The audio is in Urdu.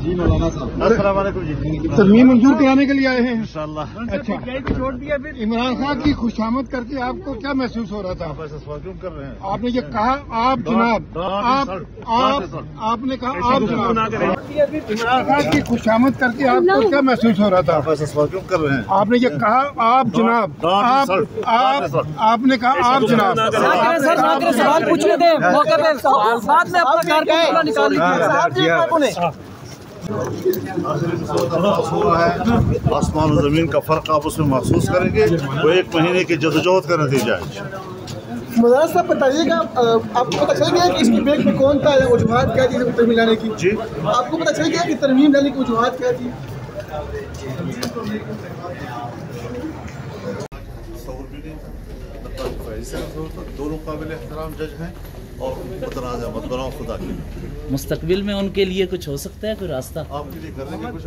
جی مولانا صاحب السلام علیکم جی ترمیم منظور کرانے کے لیے آئے ہیں انشاءاللہ اچھا چھوڑ دیا پھر عمران خان کی خوشامد کر کے آپ کو کیا محسوس ہو رہا تھا آپ ایسا سوال کیوں کر رہے ہیں آپ نے یہ کہا آپ جناب آپ نے کہا آپ جناب عمران خان کی خوشامد کر کے آپ کو کیا محسوس ہو رہا تھا آپ ایسا سوال کیوں کر رہے ہیں آپ نے یہ کہا آپ جناب آپ نے کہا آپ جناب سوال پوچھنے دیں موقع پہ بعد میں اپنا کارکن نکال لیجیے آسمان و زمین کا فرق آپ اس میں محسوس کریں گے وہ 1 مہینے کی جدوجہد کا نتیجہ ہے مولانا صاحب بتائیے گا آپ کو پتہ چل گیا کہ اس کی بیک میں کون تھا یا وجوہات کیا تھی ترمیم لانے کی جی آپ کو پتہ چل گیا کہ ترمیم لانے کی وجوہات کیا تھی دونوں قابل احترام جج ہیں اور متنازع مت بناؤ خدا کے مستقبل میں ان کے لیے کچھ ہو سکتا ہے کوئی راستہ آپ کے لیے کر دیں گے کچھ